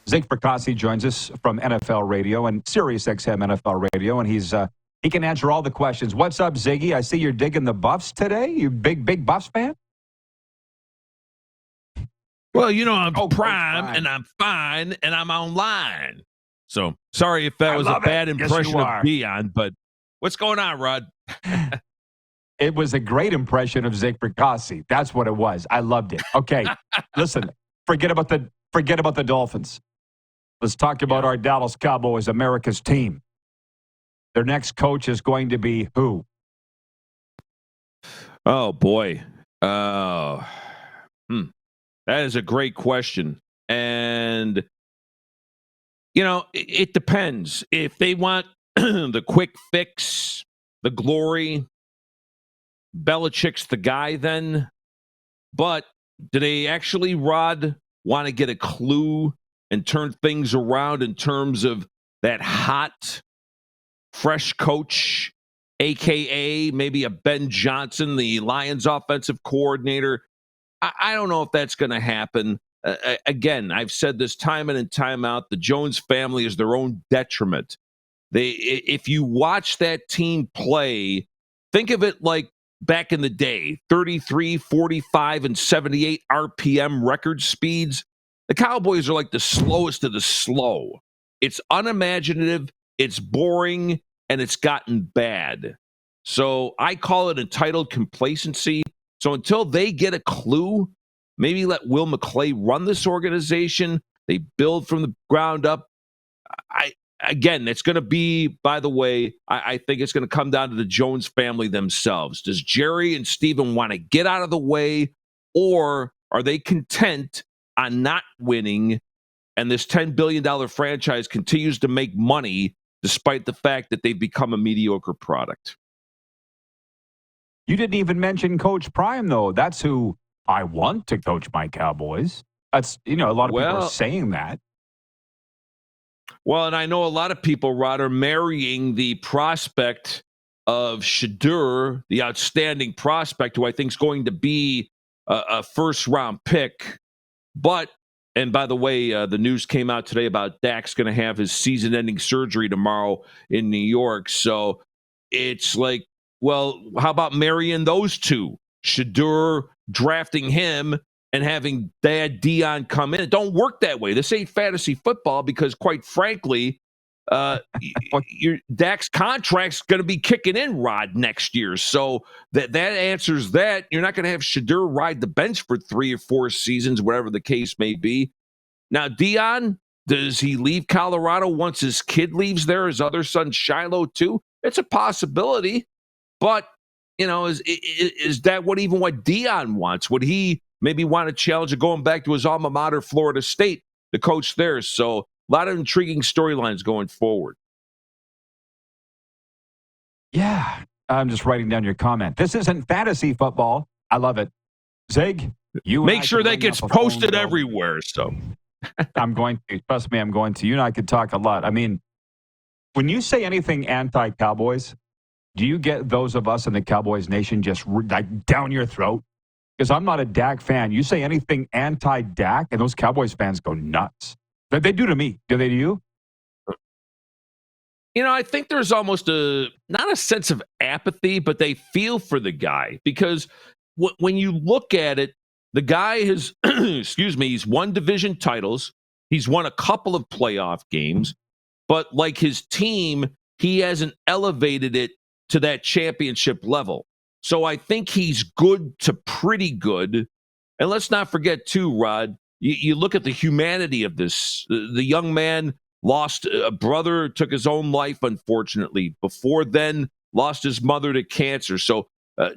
Zig Fracassi joins us from NFL Radio and Sirius XM NFL Radio, and he can answer all the questions. What's up, Ziggy? I see you're digging the Buffs today. You big Buffs fan? Well, I'm prime, and I'm fine, and I'm online. So, sorry if that was a bad impression of Dion, but what's going on, Rod? It was a great impression of Zig Fracassi. That's what it was. I loved it. Okay, listen, forget about the Dolphins. Let's talk about our Dallas Cowboys, America's team. Their next coach is going to be who? Oh, boy. That is a great question. And, it depends. If they want the quick fix, the glory, Belichick's the guy then. But do they actually, Rod, want to get a clue and turn things around in terms of that hot, fresh coach, a.k.a. maybe a Ben Johnson, the Lions offensive coordinator? I don't know if that's going to happen. Again, I've said this time in and time out, the Jones family is their own detriment. If you watch that team play, think of it like back in the day, 33, 45, and 78 RPM record speeds. The Cowboys are like the slowest of the slow. It's unimaginative, it's boring, and it's gotten bad. So I call it entitled complacency. So until they get a clue, maybe let Will McClay run this organization. They build from the ground up. It's going to be, by the way, I think it's going to come down to the Jones family themselves. Does Jerry and Steven want to get out of the way, or are they content on not winning, and this $10 billion franchise continues to make money despite the fact that they've become a mediocre product? You didn't even mention Coach Prime, though. That's who I want to coach my Cowboys. That's, a lot of people are saying that. Well, and I know a lot of people, Rod, are marrying the prospect of Shadur, the outstanding prospect, who I think is going to be a first-round pick. But, and by the way, the news came out today about Dak's going to have his season-ending surgery tomorrow in New York. So it's like, well, how about marrying those two? Shadur, drafting him, and having Dad Dion come in. It don't work that way. This ain't fantasy football because, quite frankly, your Dak's contract's going to be kicking in, Rod, next year. So that answers that. You're not going to have Shadur ride the bench for 3 or 4 seasons, whatever the case may be. Now, Dion, does he leave Colorado once his kid leaves there? His other son, Shiloh, too? It's a possibility. But, is that what Dion wants? Would he maybe want a challenge of going back to his alma mater, Florida State, to coach there? So a lot of intriguing storylines going forward. Yeah, I'm just writing down your comment. This isn't fantasy football. I love it. Zig, you make sure that gets posted everywhere. So I'm going to. Trust me, I'm going to. You and I could talk a lot. I mean, when you say anything anti-Cowboys, do you get those of us in the Cowboys Nation just like down your throat? Because I'm not a Dak fan. You say anything anti-Dak, and those Cowboys fans go nuts. They do to me. Do they to you? I think there's almost not a sense of apathy, but they feel for the guy. Because when you look at it, the guy has, he's won division titles. He's won a couple of playoff games. But like his team, he hasn't elevated it to that championship level. So I think he's good to pretty good. And let's not forget, too, Rod, you look at the humanity of this. The young man lost a brother, took his own life, unfortunately. Before then, lost his mother to cancer. So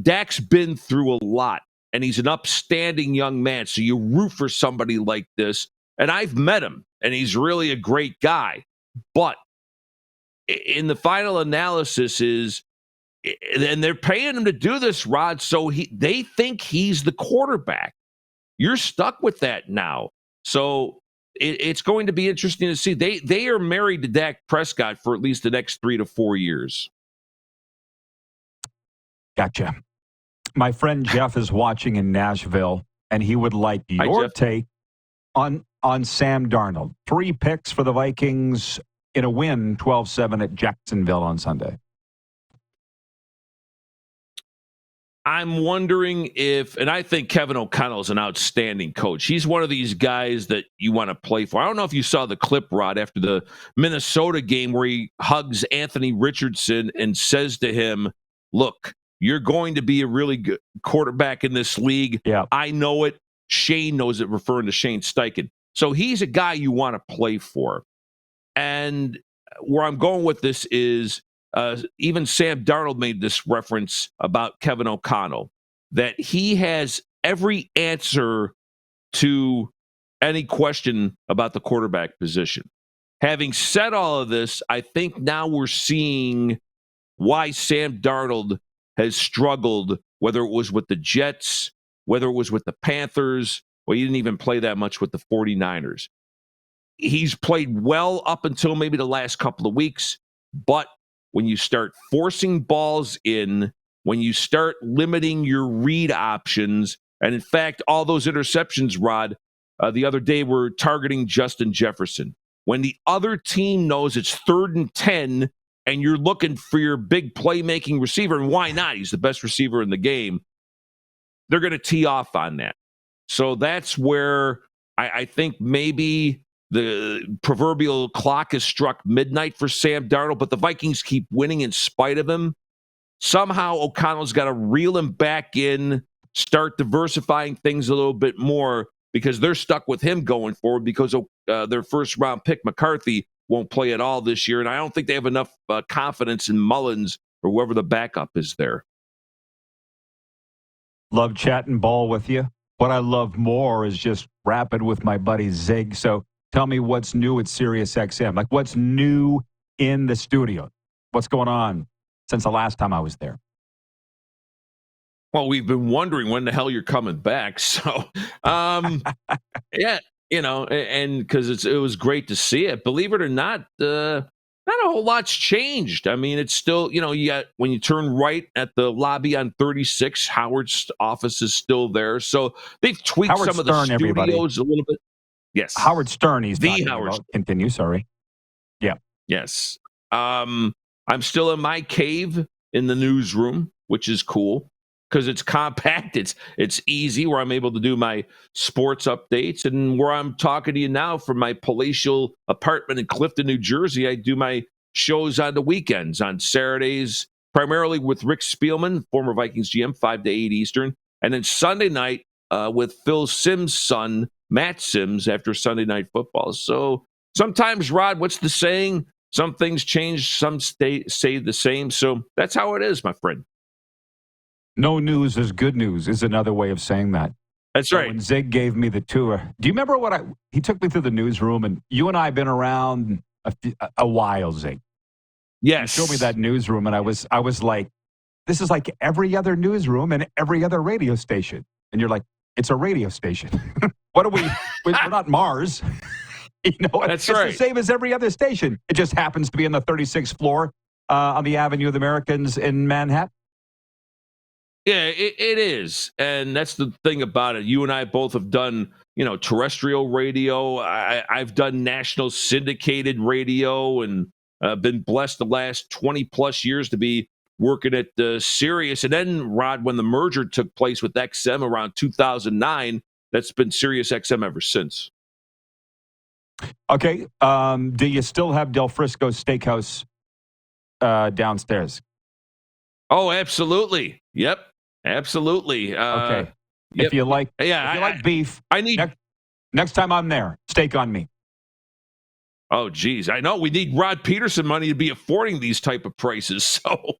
Dak's been through a lot, and he's an upstanding young man. So you root for somebody like this. And I've met him, and he's really a great guy. But in the final analysis and they're paying him to do this, Rod, so they think he's the quarterback. You're stuck with that now. So it's going to be interesting to see. They are married to Dak Prescott for at least the next 3 to 4 years. Gotcha. My friend Jeff is watching in Nashville, and he would like your take on on Sam Darnold. 3 picks for the Vikings in a win, 12-7 at Jacksonville on Sunday. I'm wondering if, and I think Kevin O'Connell is an outstanding coach. He's one of these guys that you want to play for. I don't know if you saw the clip, Rod, after the Minnesota game where he hugs Anthony Richardson and says to him, look, you're going to be a really good quarterback in this league. Yeah. I know it. Shane knows it, referring to Shane Steichen. So he's a guy you want to play for. And where I'm going with this is, even Sam Darnold made this reference about Kevin O'Connell, that he has every answer to any question about the quarterback position. Having said all of this, I think now we're seeing why Sam Darnold has struggled, whether it was with the Jets, whether it was with the Panthers, or he didn't even play that much with the 49ers. He's played well up until maybe the last couple of weeks, but when you start forcing balls in, when you start limiting your read options, and in fact, all those interceptions, Rod, the other day were targeting Justin Jefferson. When the other team knows it's 3rd and 10 and you're looking for your big playmaking receiver, and why not? He's the best receiver in the game. They're going to tee off on that. So that's where I think maybe the proverbial clock has struck midnight for Sam Darnold, but the Vikings keep winning in spite of him. Somehow O'Connell's got to reel him back in, start diversifying things a little bit more, because they're stuck with him going forward because their first-round pick, McCarthy, won't play at all this year, and I don't think they have enough confidence in Mullins or whoever the backup is there. Love chatting ball with you. What I love more is just rapping with my buddy Zig. So tell me what's new at SiriusXM. Like, what's new in the studio? What's going on since the last time I was there? Well, we've been wondering when the hell you're coming back. So, yeah, and because it was great to see it. Believe it or not, not a whole lot's changed. I mean, it's still, you got, when you turn right at the lobby on 36, Howard's office is still there. So they've tweaked Howard some of the Stern, studios everybody. a little bit. Yes. Howard Stern, he's the talking Howard about. Stern. Continue, sorry. Yeah. Yes. I'm still in my cave in the newsroom, which is cool because it's compact. It's easy, where I'm able to do my sports updates, and where I'm talking to you now from my palatial apartment in Clifton, New Jersey. I do my shows on the weekends, on Saturdays, primarily with Rick Spielman, former Vikings GM, 5 to 8 Eastern, and then Sunday night with Phil Sims' son, Matt Sims, after Sunday Night Football. So sometimes, Rod, what's the saying? Some things change, some stay the same. So that's how it is, my friend. No news is good news is another way of saying that. That's So right. when Zig gave me the tour, do you remember he took me through the newsroom, and you and I have been around a while, Zig. Yes. He showed me that newsroom, and I was like, this is like every other newsroom and every other radio station. And you're like, it's a radio station. What are we? We're not Mars. That's right. It's the same as every other station. It just happens to be on the 36th floor on the Avenue of the Americans in Manhattan. Yeah, it is. And that's the thing about it. You and I both have done, terrestrial radio. I've done national syndicated radio, and been blessed the last 20 plus years to be working at Sirius. And then, Rod, when the merger took place with XM around 2009, that's been Sirius XM ever since. Okay. Do you still have Del Frisco Steakhouse downstairs? Oh, absolutely. Yep. Absolutely. Okay. Yep. If you like beef, I need next time I'm there, steak on me. Oh, geez. I know we need Rod Pedersen money to be affording these type of prices. So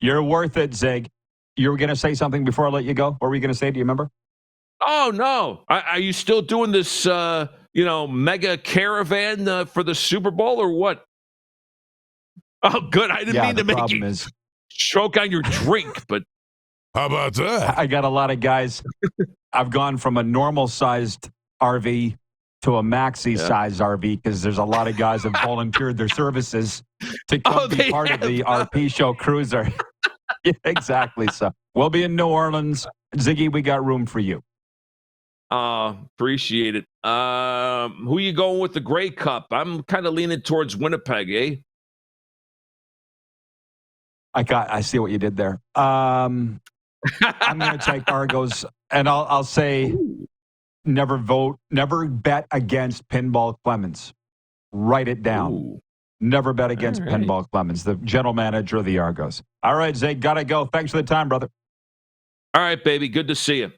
you're worth it, Zig. You were going to say something before I let you go? What were you going to say? Do you remember? Oh, no. Are you still doing this, mega caravan for the Super Bowl or what? Oh, good. I didn't mean to make you choke on your drink, but. How about that? I got a lot of guys. I've gone from a normal-sized RV to a maxi-sized RV because there's a lot of guys that volunteered their services to come be part of the RP Show Cruiser. Yeah, exactly. So we'll be in New Orleans. Ziggy, we got room for you. Appreciate it. Who you going with the Grey Cup? I'm kind of leaning towards Winnipeg, eh? I see what you did there. I'm going to take Argos, and I'll say never bet against Pinball Clemens. Write it down. Ooh. Never bet against All right. Pinball Clemens, the general manager of the Argos. All right, Zay, got to go. Thanks for the time, brother. All right, baby. Good to see you.